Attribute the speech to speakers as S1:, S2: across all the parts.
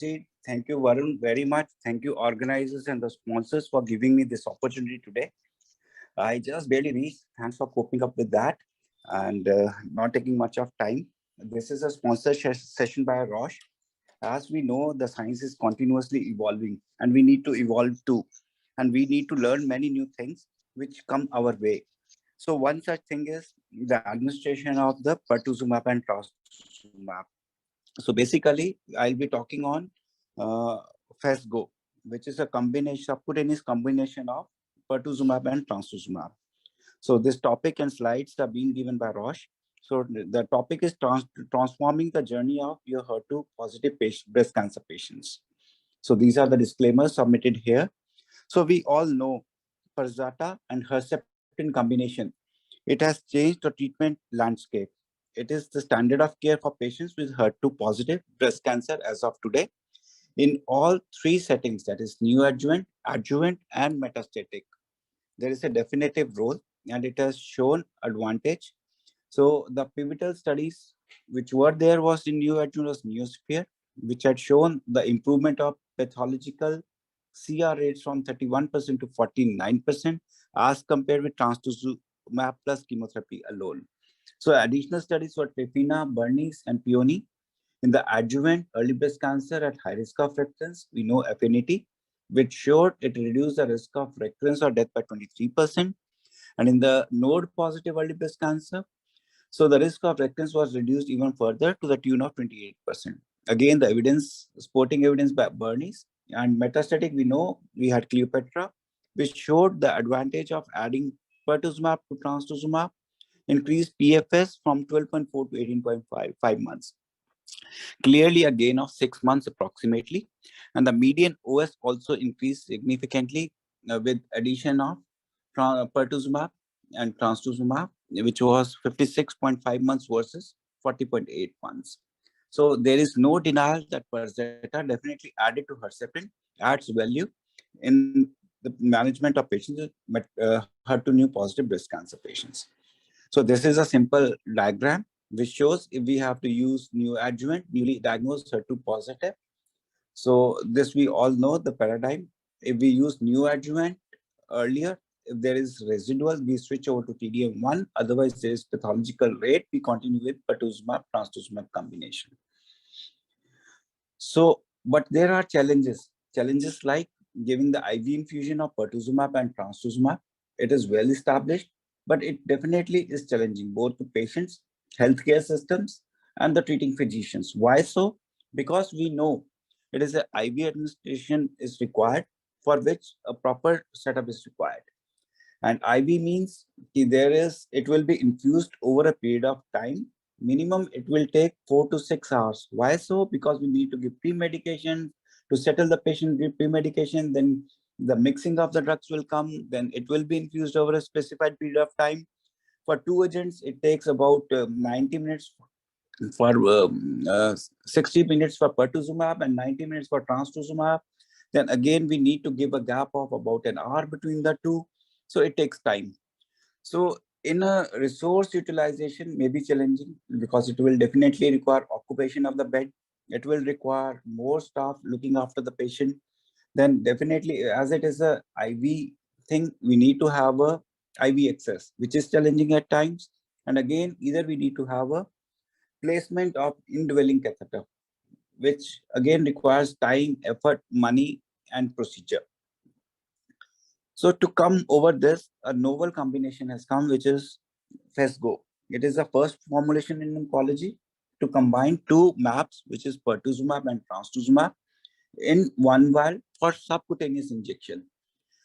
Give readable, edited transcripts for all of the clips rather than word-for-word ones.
S1: Thank you, Varun, very much. Thank you, organizers and the sponsors for giving me this opportunity today. I just barely reached. Thanks for coping up with that and not taking much of time. This is a session by Roche. As we know, the science is continuously evolving and we need to evolve too. And we need to learn many new things which come our way. So one such thing is the administration of the pertuzumab and trastuzumab. So basically, I'll be talking on uh, FESGO, which is a combination, subcutaneous combination of pertuzumab and trastuzumab. So this topic and slides are being given by Roche. So the topic is transforming the journey of your HER2 positive breast cancer patients. So these are the disclaimers submitted here. So we all know Perzata and Herceptin combination. It has changed the treatment landscape. It is the standard of care for patients with HER2 positive breast cancer as of today in all three settings, that is neoadjuvant, adjuvant, and metastatic. There is a definitive role and it has shown advantage. So the pivotal studies which were there was in neoadjuvant was Neosphere, which had shown the improvement of pathological CR rates from 31% to 49% as compared with trastuzumab plus chemotherapy alone. So additional studies were Trifina, Bernice, and Peony. In the adjuvant early breast cancer at high risk of recurrence, we know affinity, which showed it reduced the risk of recurrence or death by 23%. And in the node positive early breast cancer, so the risk of recurrence was reduced even further to the tune of 28%. Again, the evidence, supporting evidence by Bernice and metastatic, we know we had Cleopatra, which showed the advantage of adding pertuzumab to trastuzumab, increased PFS from 12.4 to 18.5 months. Clearly a gain of 6 months approximately. And the median OS also increased significantly with addition of pertuzumab and trastuzumab, which was 56.5 months versus 40.8 months. So there is no denial that Perzeta definitely added to Herceptin adds value in the management of patients with HER2 new positive breast cancer patients. So this is a simple diagram which shows if we have to use neoadjuvant, newly diagnosed HER2 positive. So this we all know the paradigm. If we use neoadjuvant earlier, if there is residual, we switch over to TDM1. Otherwise, there is pathological rate. We continue with pertuzumab, trastuzumab combination. So, but there are challenges. Challenges like giving the IV infusion of pertuzumab and trastuzumab. It is well established, but it definitely is challenging both to patients, healthcare systems, and the treating physicians. Why so? Because we know it is an IV administration is required for which a proper setup is required. And IV means it will be infused over a period of time. Minimum, it will take 4 to 6 hours. Why so? Because we need to give pre-medication to settle the patient, give pre-medication, then the mixing of the drugs will come, then it will be infused over a specified period of time. For two agents, it takes about 90 minutes for 60 minutes for pertuzumab and 90 minutes for trastuzumab. Then again, we need to give a gap of about an hour between the two. So it takes time. So in a resource utilization may be challenging because it will definitely require occupation of the bed. It will require more staff looking after the patient. Then definitely, as it is a IV thing, we need to have a IV access, which is challenging at times. And again, either we need to have a placement of indwelling catheter, which again requires time, effort, money, and procedure. So to come over this, a novel combination has come, which is FESGO. It is the first formulation in oncology to combine two MAPs, which is pertuzumab and trastuzumab, in one vial for subcutaneous injection.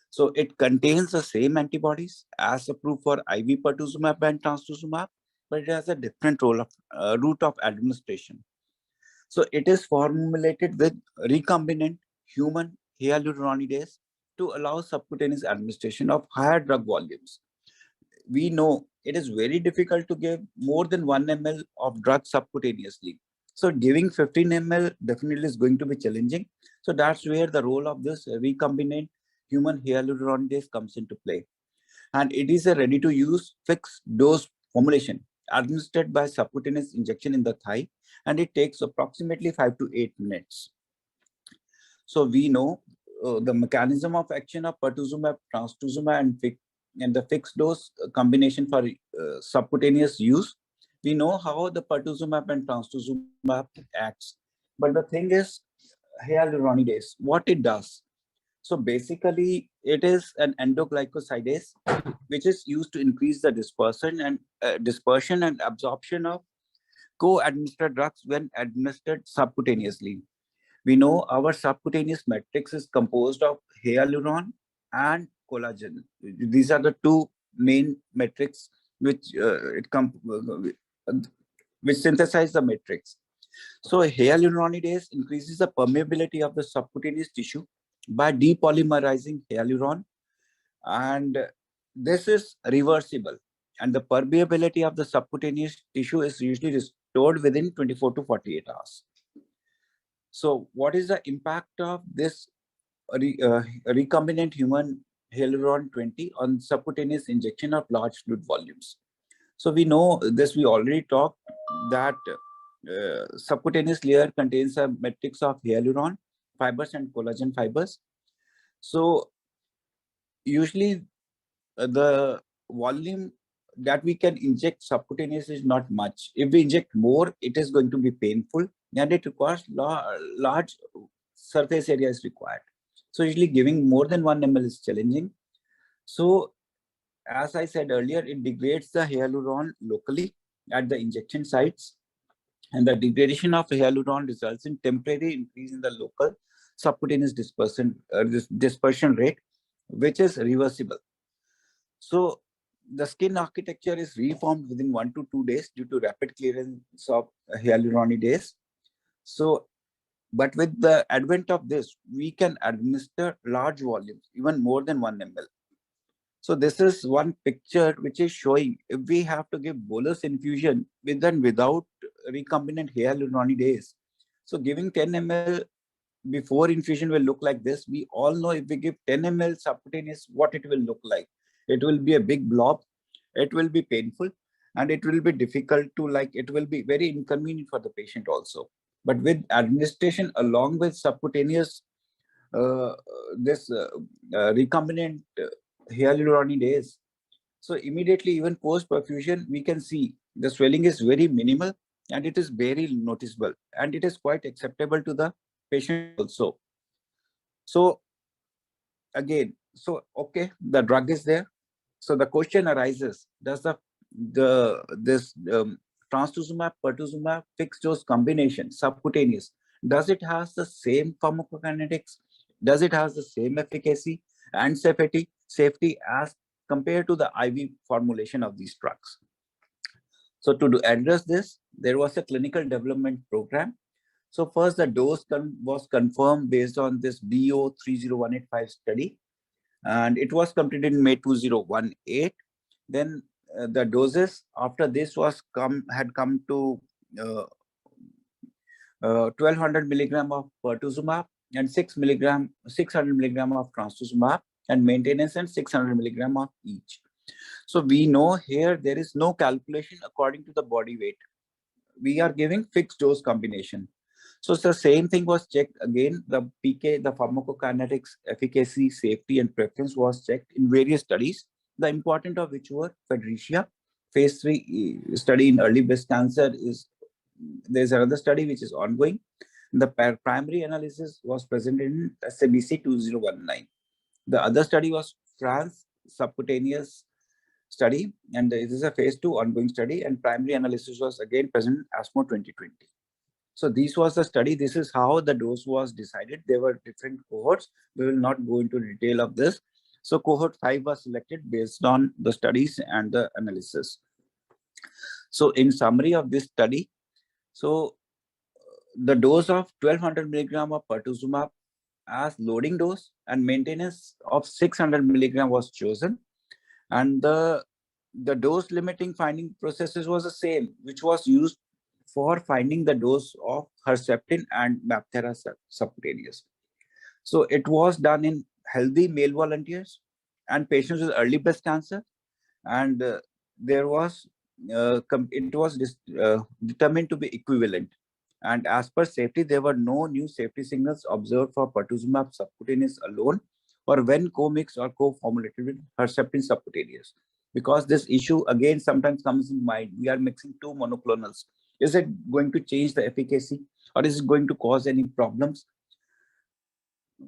S1: So it contains the same antibodies as approved for IV pertuzumab and trastuzumab, but it has a different route of administration. So it is formulated with recombinant human hyaluronidase to allow subcutaneous administration of higher drug volumes. We know it is very difficult to give more than 1 ml of drug subcutaneously. So giving 15 ml definitely is going to be challenging. So that's where the role of this recombinant human hyaluronidase comes into play. And it is a ready-to-use fixed dose formulation administered by subcutaneous injection in the thigh, and it takes approximately 5 to 8 minutes. So we know the mechanism of action of pertuzumab, trastuzumab, and the fixed dose combination for subcutaneous use. We know how the pertuzumab and trastuzumab acts, but the thing is hyaluronidase, what it does. So basically, it is an endoglycosidase which is used to increase the dispersion and absorption of co-administered drugs when administered subcutaneously. We know our subcutaneous matrix is composed of hyaluron and collagen. These are the two main matrix which which synthesize the matrix. So hyaluronidase increases the permeability of the subcutaneous tissue by depolymerizing hyaluron, and this is reversible. And the permeability of the subcutaneous tissue is usually restored within 24 to 48 hours. So what is the impact of this recombinant human hyaluron 20 on subcutaneous injection of large fluid volumes? So we know this, we already talked that subcutaneous layer contains a matrix of hyaluron fibers and collagen fibers. So usually the volume that we can inject subcutaneous is not much. If we inject more, it is going to be painful and it requires large surface area is required. So usually giving more than 1 ml is challenging. So as I said earlier, it degrades the hyaluron locally at the injection sites, and the degradation of hyaluron results in temporary increase in the local subcutaneous dispersion rate, which is reversible. So the skin architecture is reformed within 1 to 2 days due to rapid clearance of hyaluronidase. So, but with the advent of this, we can administer large volumes, even more than 1 ml. So this is one picture which is showing if we have to give bolus infusion with and without recombinant hyaluronidase. So giving 10 ml before infusion will look like this. We all know if we give 10 ml subcutaneous, what it will look like. It will be a big blob. It will be painful and it will be difficult to it will be very inconvenient for the patient also. But with administration along with subcutaneous, this recombinant hyaluronidase, so immediately even post perfusion, we can see the swelling is very minimal and it is very noticeable and it is quite acceptable to the patient also. So again, so okay, the drug is there. So the question arises: does this trastuzumab pertuzumab fixed dose combination subcutaneous, does it has the same pharmacokinetics? Does it has the same efficacy and safety as compared to the IV formulation of these drugs? So to address this, there was a clinical development program. So first, the dose was confirmed based on this BO 30185 study, and it was completed in May 2018. Then the doses after this had come to 1200 milligram of pertuzumab and 600 milligram of trastuzumab, and maintenance and 600 milligram of each. So we know here there is no calculation according to the body weight. We are giving fixed dose combination. So the same thing was checked again. The PK, the pharmacokinetics, efficacy, safety, and preference was checked in various studies. The important of which were Federicia, phase 3 study in early breast cancer is, there's another study which is ongoing. The primary analysis was presented in SABC 2019. The other study was France subcutaneous study, and this is a phase 2 ongoing study, and primary analysis was again present in ASMO 2020. So this was the study. This is how the dose was decided. There were different cohorts. We will not go into detail of this. So cohort 5 was selected based on the studies and the analysis. So in summary of this study, so the dose of 1200 milligram of pertuzumab as loading dose and maintenance of 600 milligram was chosen, and the dose limiting finding processes was the same, which was used for finding the dose of Herceptin and MabThera subcutaneous. So it was done in healthy male volunteers and patients with early breast cancer, and it was determined to be equivalent. And as per safety, there were no new safety signals observed for pertuzumab subcutaneous alone or when co-mixed or co-formulated with Herceptin subcutaneous. Because this issue again sometimes comes in mind. We are mixing two monoclonals. Is it going to change the efficacy or is it going to cause any problems?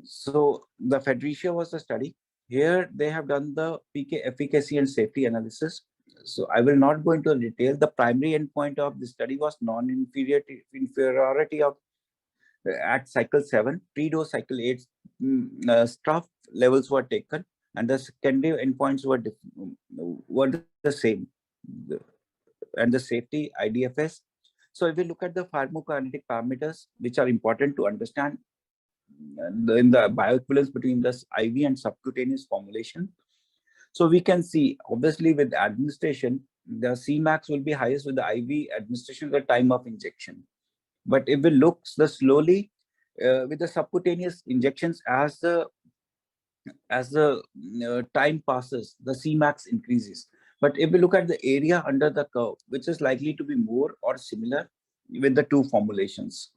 S1: So the Federicia was the study. Here they have done the PK efficacy and safety analysis. So I will not go into detail. The primary endpoint of the study was non-inferiority of at cycle 7, pre-dose cycle 8 stuff levels were taken, and the secondary endpoints were the same, and the safety IDFS. So if we look at the pharmacokinetic parameters, which are important to understand in the bioequivalence between this IV and subcutaneous formulation. So we can see, obviously, with administration, the Cmax will be highest with the IV administration at the time of injection. But if we look the slowly with the subcutaneous injections, as the time passes, the Cmax increases. But if we look at the area under the curve, which is likely to be more or similar with the two formulations.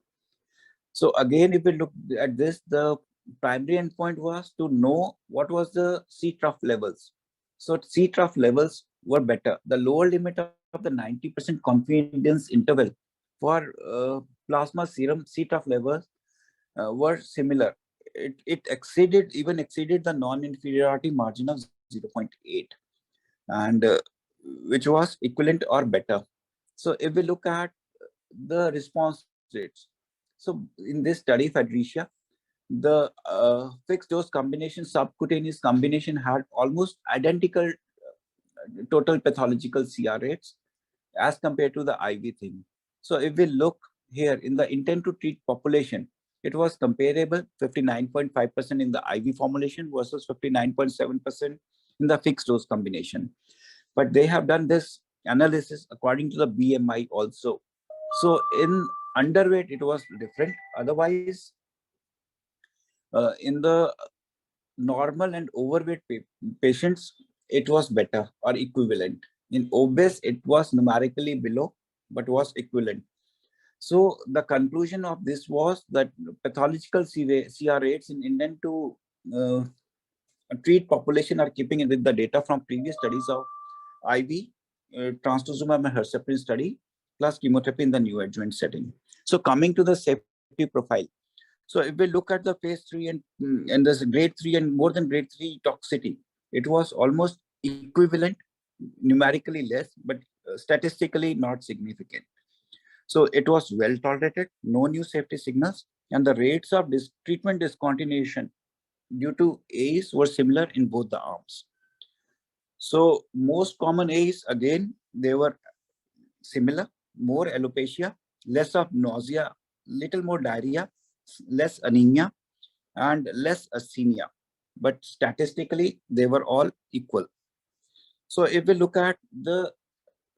S1: So again, if we look at this, the primary endpoint was to know what was the C trough levels. So C trough levels were better. The lower limit of the 90% confidence interval for plasma serum C trough levels were similar. It even exceeded the non-inferiority margin of 0.8, and which was equivalent or better. So if we look at the response rates, so in this study, Federicia, the fixed dose combination, subcutaneous combination had almost identical total pathological CR rates as compared to the IV thing. So if we look here in the intent to treat population, it was comparable, 59.5% in the IV formulation versus 59.7% in the fixed dose combination. But they have done this analysis according to the BMI also. So in underweight, it was different. Otherwise, in the normal and overweight patients, it was better or equivalent. In obese, it was numerically below, but was equivalent. So the conclusion of this was that pathological CR rates in intent to treat population are keeping in with the data from previous studies of IV, trastuzumab and Herceptin study, plus chemotherapy in the neoadjuvant setting. So coming to the safety profile. So if we look at the phase 3 and there's grade 3 and more than grade 3 toxicity, it was almost equivalent, numerically less, but statistically not significant. So it was well tolerated, no new safety signals, and the rates of treatment discontinuation due to AEs were similar in both the arms. So most common AEs, again, they were similar, more alopecia, less of nausea, little more diarrhea, less anemia, and less asthenia. But statistically, they were all equal. So if we look at the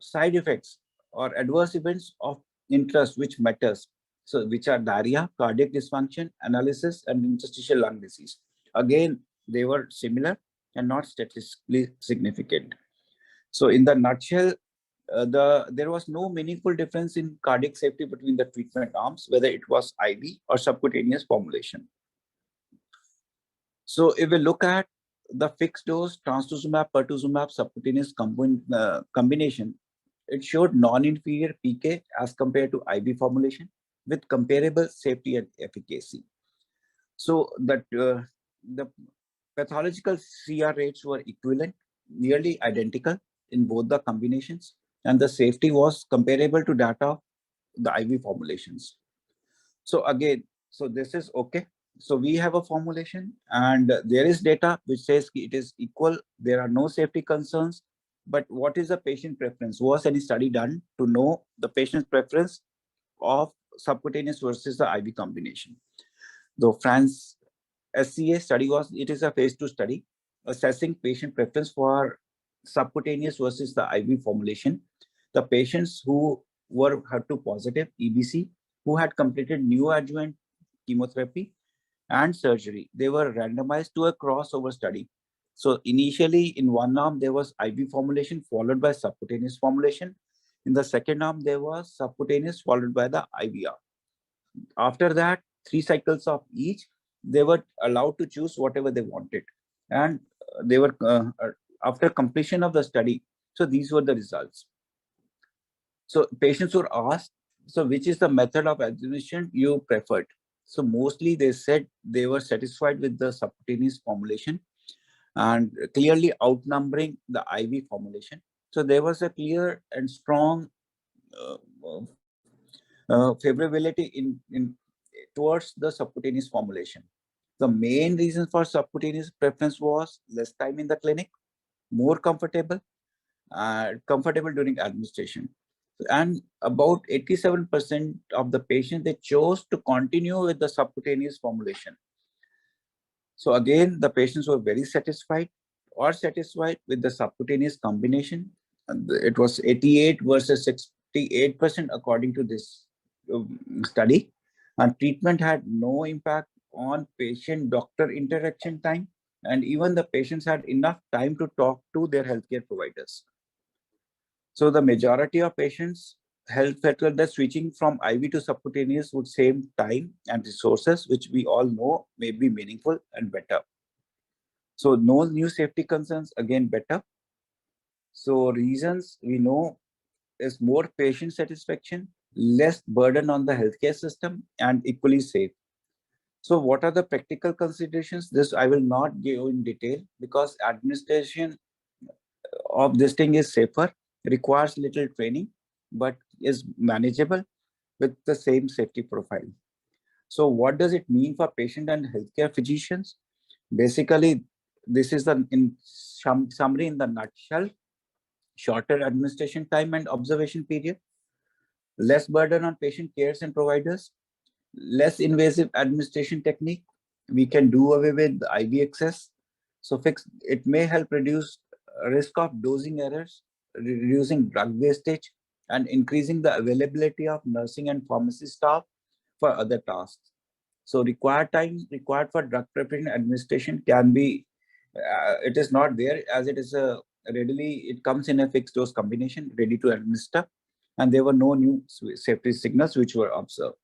S1: side effects or adverse events of interest, which matters, so which are diarrhea, cardiac dysfunction, analysis, and interstitial lung disease. Again, they were similar and not statistically significant. So in the nutshell, there was no meaningful difference in cardiac safety between the treatment arms, whether it was IV or subcutaneous formulation. So if we look at the fixed dose trastuzumab pertuzumab subcutaneous combination, it showed non-inferior PK as compared to IV formulation with comparable safety and efficacy. So that the pathological CR rates were equivalent, nearly identical in both the combinations, and the safety was comparable to that of the IV formulations. So again, so this is okay. So we have a formulation and there is data which says it is equal. There are no safety concerns. But what is the patient preference? Was any study done to know the patient's preference of subcutaneous versus the IV combination? The France SCA study it is a phase 2 study assessing patient preference for subcutaneous versus the IV formulation. The patients who were HER2 positive, EBC, who had completed neoadjuvant chemotherapy and surgery, they were randomized to a crossover study. So initially in one arm, there was IV formulation followed by subcutaneous formulation. In the second arm, there was subcutaneous followed by the IVR. After that, 3 cycles of each, they were allowed to choose whatever they wanted. And they were, after completion of the study, so these were the results. So patients were asked, so which is the method of administration you preferred? So mostly they said they were satisfied with the subcutaneous formulation and clearly outnumbering the IV formulation. So there was a clear and strong uh, favorability in towards the subcutaneous formulation. The main reason for subcutaneous preference was less time in the clinic, more comfortable during administration. And about 87% of the patients, they chose to continue with the subcutaneous formulation. So again, the patients were very satisfied with the subcutaneous combination. And it was 88 versus 68% according to this study. And treatment had no impact on patient-doctor interaction time. And even the patients had enough time to talk to their healthcare providers. So the majority of patients health felt that switching from IV to subcutaneous would save time and resources, which we all know may be meaningful and better. So no new safety concerns, again better. So reasons we know is more patient satisfaction, less burden on the healthcare system, and equally safe. So what are the practical considerations? This I will not give in detail because administration of this thing is safer, requires little training, but is manageable with the same safety profile. So what does it mean for patient and healthcare physicians? Basically, this is the in summary in the nutshell: shorter administration time and observation period, less burden on patient cares and providers, less invasive administration technique. We can do away with the IV excess. So it may help reduce risk of dosing errors, reducing drug wastage, and increasing the availability of nursing and pharmacy staff for other tasks. So required time required for drug preparation administration can be, it is not there as it is a readily, it comes in a fixed dose combination ready to administer, and there were no new safety signals which were observed.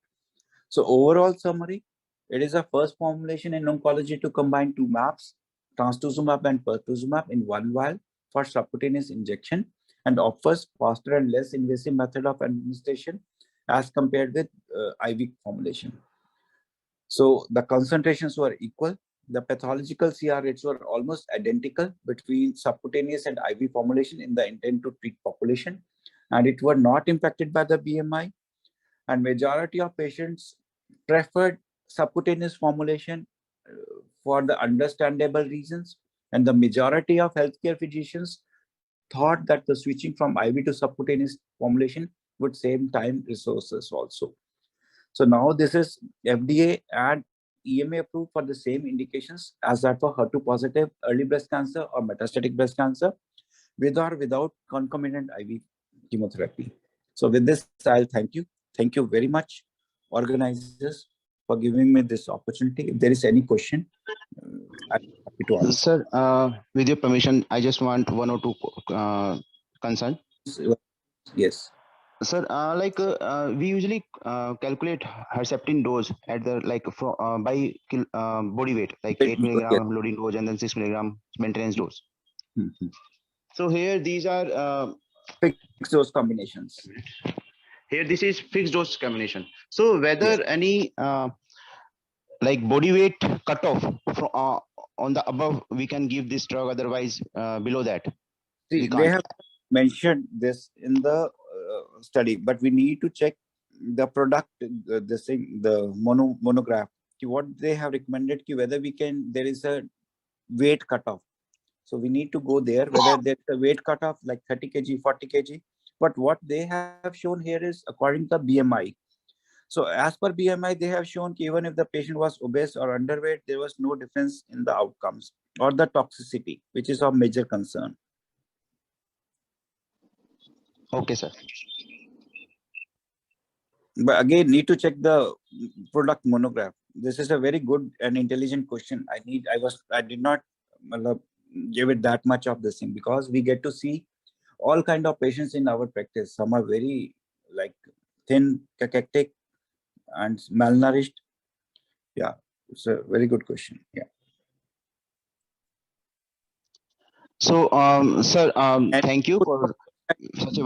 S1: So overall summary, it is a first formulation in oncology to combine two MAPs, trastuzumab and pertuzumab in one vial for subcutaneous injection, and offers faster and less invasive method of administration as compared with IV formulation. So the concentrations were equal. The pathological CR rates were almost identical between subcutaneous and IV formulation in the intent to treat population, and it were not impacted by the BMI. And majority of patients preferred subcutaneous formulation for the understandable reasons. And the majority of healthcare physicians thought that the switching from IV to subcutaneous formulation would save time, resources also. So now this is FDA and EMA approved for the same indications as that for HER2 positive early breast cancer or metastatic breast cancer with or without concomitant IV chemotherapy. So with this, I'll thank you. Thank you very much, organizers, for giving me this opportunity. If there is any question, I'm happy to answer.
S2: Sir, with your permission, I just want one or two concern.
S1: Yes.
S2: Sir, we usually calculate Herceptin dose at the by body weight, like 8 milligram
S1: Yes.
S2: loading dose and then 6 milligram maintenance dose.
S1: Mm-hmm.
S2: So here these are
S1: Fixed dose combinations.
S2: Here this is fixed dose combination. So whether any like body weight cutoff from on the above, we can give this drug. Otherwise, below that,
S1: see, they have mentioned this in the study, but we need to check the product, this thing, the monograph. What they have recommended, whether we can, there is a weight cutoff. So we need to go there, whether there's a weight cutoff like 30 kg, 40 kg. But what they have shown here is according to the BMI. So as per BMI, they have shown even if the patient was obese or underweight, there was no difference in the outcomes or the toxicity, which is of major concern.
S2: Okay, sir.
S1: But again, need to check the product monograph. This is a very good and intelligent question. I did not give it that much of this thing because we get to see all kind of patients in our practice. Some are very like thin, cachectic, and malnourished? Yeah, it's a very good question. Yeah.
S2: So, sir, thank you for such a